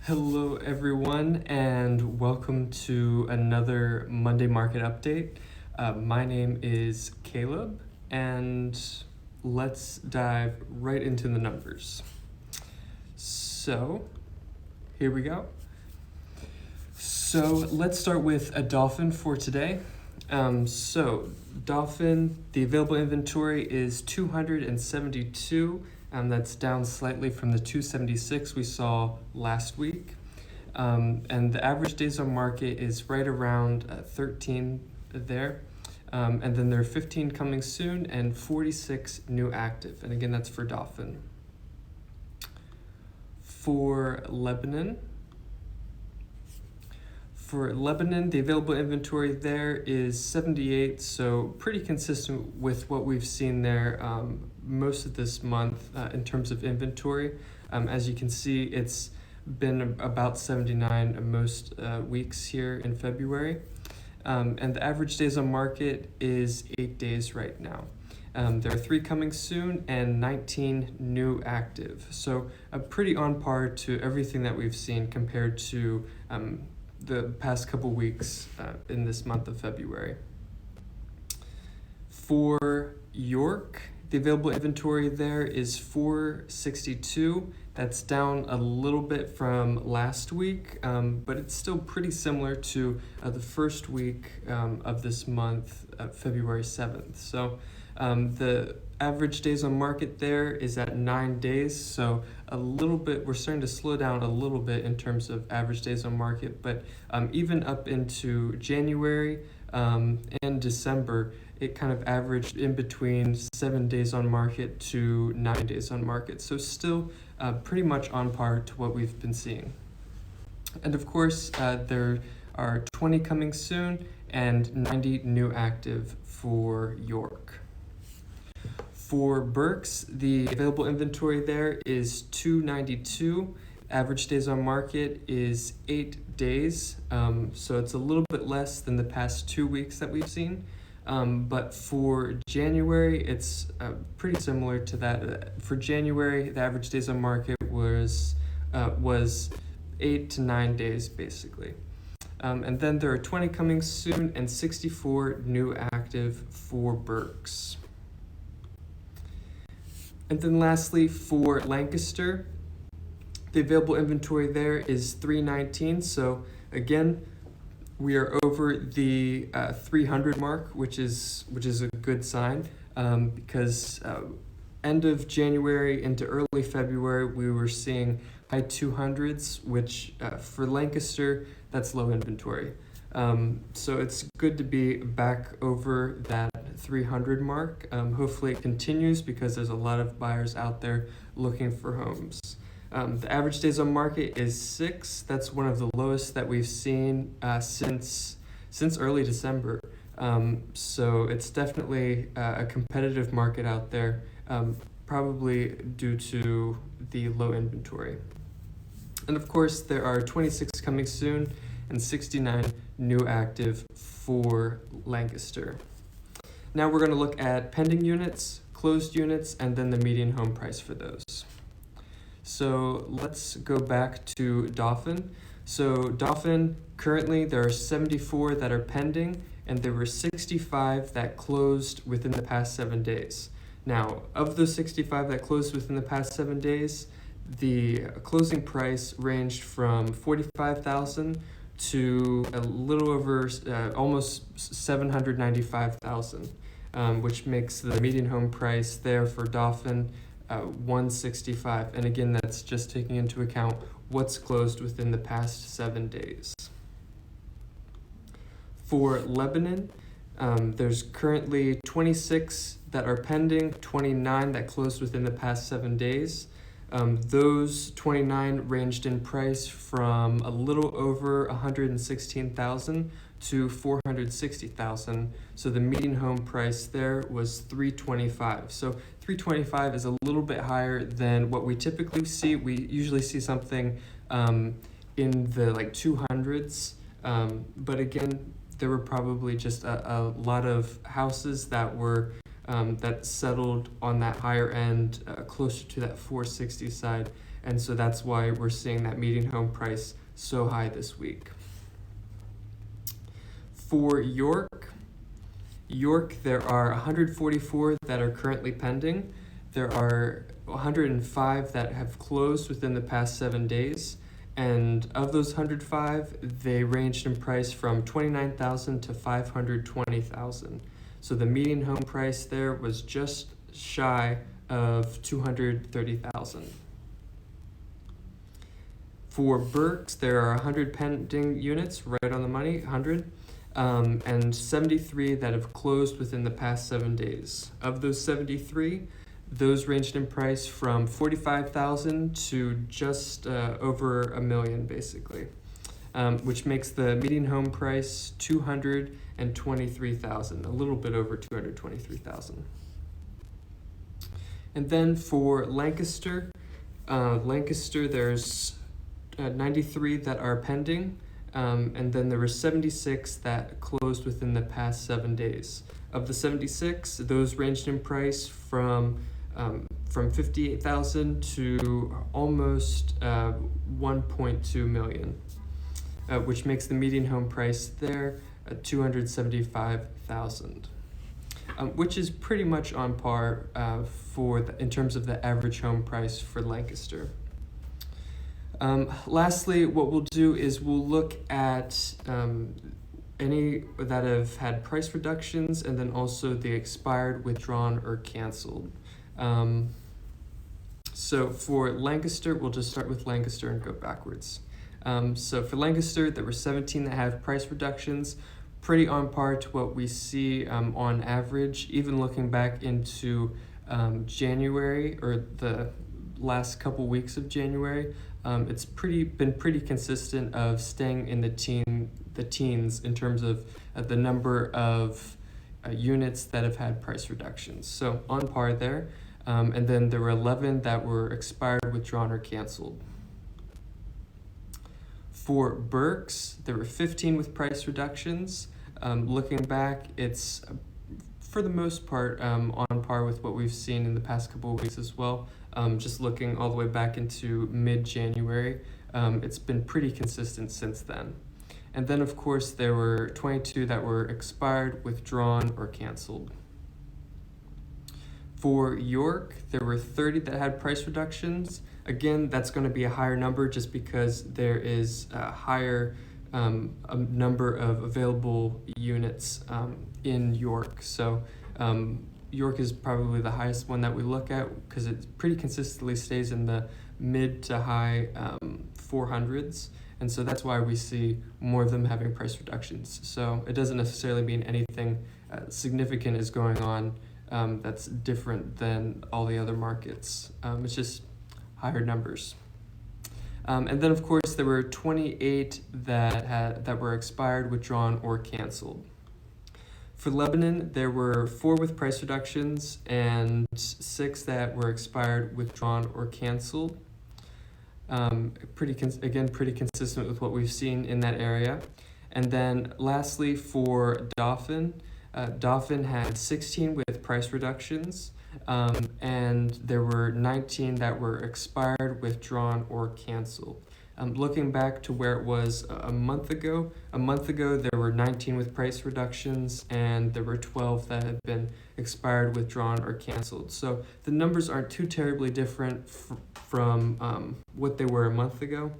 Hello, everyone, and welcome to another Monday Market Update. My name is Caleb, and let's dive right into the numbers. So, here we go. So, let's start with a Dauphin for today. Dauphin, the available inventory is 272. That's down slightly from the 276 we saw last week. And the average days on market is right around 13 there. And then there are 15 coming soon and 46 new active. And again, that's for Dauphin. For Lebanon, the available inventory there is 78, so pretty consistent with what we've seen there most of this month in terms of inventory. As you can see, it's been about 79 most weeks here in February. And the average days on market is 8 days right now. There are 3 coming soon and 19 new active. So pretty on par to everything that we've seen compared to the past couple weeks in this month of February. For York, the available inventory there is 462. That's down a little bit from last week, but it's still pretty similar to the first week of this month, February 7th. So the average days on market there is at 9 days, so we're starting to slow down a little bit in terms of average days on market, but even up into January and December, it kind of averaged in between 7 days on market to 9 days on market. So still pretty much on par to what we've been seeing. And of course, there are 20 coming soon and 90 new active for York. For Berks, the available inventory there is 292. Average days on market is 8 days, so it's a little bit less than the past 2 weeks that we've seen. But for January, it's pretty similar to that. For January, the average days on market was 8 to 9 days, basically. And then there are 20 coming soon and 64 new active for Berks. And then lastly, for Lancaster, the available inventory there is 319. So again, we are over the 300 mark, which is a good sign because end of January into early February, we were seeing high 200s, which for Lancaster, that's low inventory. So it's good to be back over that 300 mark. Hopefully it continues because there's a lot of buyers out there looking for homes. The average days on market is 6. That's one of the lowest that we've seen since early December. So it's definitely a competitive market out there, probably due to the low inventory. And of course, there are 26 coming soon and 69 new active for Lancaster. Now we're going to look at pending units, closed units, and then the median home price for those. So let's go back to Dauphin. So Dauphin, currently there are 74 that are pending, and there were 65 that closed within the past 7 days. Now, of those 65 that closed within the past 7 days, the closing price ranged from $45,000 to a little over almost $795,000, which makes the median home price there for Dauphin $165. And again, that's just taking into account what's closed within the past 7 days. For Lebanon, there's currently 26 that are pending, 29 that closed within the past 7 days. Those 29 ranged in price from a little over $116,000 to $460,000. So the median home price there was $325. So $325 is a little bit higher than what we typically see. We usually see something in the like 200s. But again, there were probably just a lot of houses that were that settled on that higher end, closer to that 460 side. and so that's why we're seeing that median home price so high this week. For York, there are 144 that are currently pending. There are 105 that have closed within the past 7 days. And of those 105, they ranged in price from $29,000 to $520,000. So the median home price there was just shy of $230,000. For Berks, there are 100 pending units, right on the money, 100. And 73 that have closed within the past 7 days. Of those 73, those ranged in price from $45,000 to just over $1 million, basically, which makes the median home price $223,000, a little bit over $223,000. And then for Lancaster, there's 93 that are pending. And then there were 76 that closed within the past 7 days. Of the 76, those ranged in price from $58,000 to almost $1.2 million, which makes the median home price there $275,000, which is pretty much on par in terms of the average home price for Lancaster. Lastly, what we'll do is we'll look at any that have had price reductions and then also the expired, withdrawn, or canceled. So for Lancaster, we'll just start with Lancaster and go backwards. So for Lancaster, there were 17 that have price reductions, pretty on par to what we see on average, even looking back into January or the last couple weeks of January. It's been pretty consistent of staying in the teens in terms of the number of units that have had price reductions. So on par there. And then there were 11 that were expired, withdrawn, or canceled. For Berks, there were 15 with price reductions. Looking back, it's for the most part on par with what we've seen in the past couple of weeks as well. Just looking all the way back into mid-January, it's been pretty consistent since then. And then, of course, there were 22 that were expired, withdrawn, or canceled. For York, there were 30 that had price reductions. Again, that's going to be a higher number just because there is a higher a number of available units in York. So York is probably the highest one that we look at because it pretty consistently stays in the mid to high 400s. And so that's why we see more of them having price reductions. So it doesn't necessarily mean anything significant is going on that's different than all the other markets. It's just higher numbers. And then, of course, there were 28 that were expired, withdrawn, or canceled. For Lebanon, there were 4 with price reductions and 6 that were expired, withdrawn, or canceled. Pretty consistent with what we've seen in that area. And then lastly, for Dauphin, Dauphin had 16 with price reductions, and there were 19 that were expired, withdrawn, or canceled. Looking back to where it was a month ago there were 19 with price reductions, and there were 12 that had been expired, withdrawn, or canceled. So the numbers aren't too terribly different from what they were a month ago,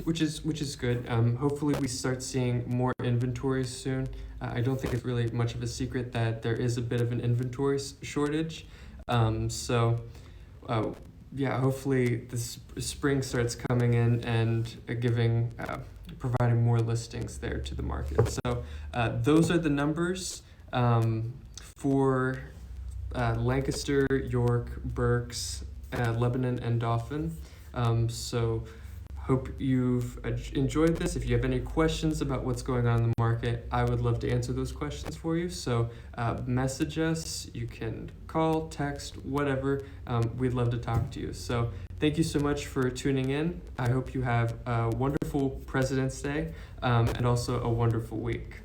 which is good. Hopefully we start seeing more inventory soon. I don't think it's really much of a secret that there is a bit of an inventory shortage. Hopefully this spring starts coming in and providing more listings there to the market. So those are the numbers for Lancaster, York, Berks, Lebanon, and Dauphin. So hope you've enjoyed this. If you have any questions about what's going on in the market, I would love to answer those questions for you. So message us. You can call, text, whatever. We'd love to talk to you. So thank you so much for tuning in. I hope you have a wonderful President's Day and also a wonderful week.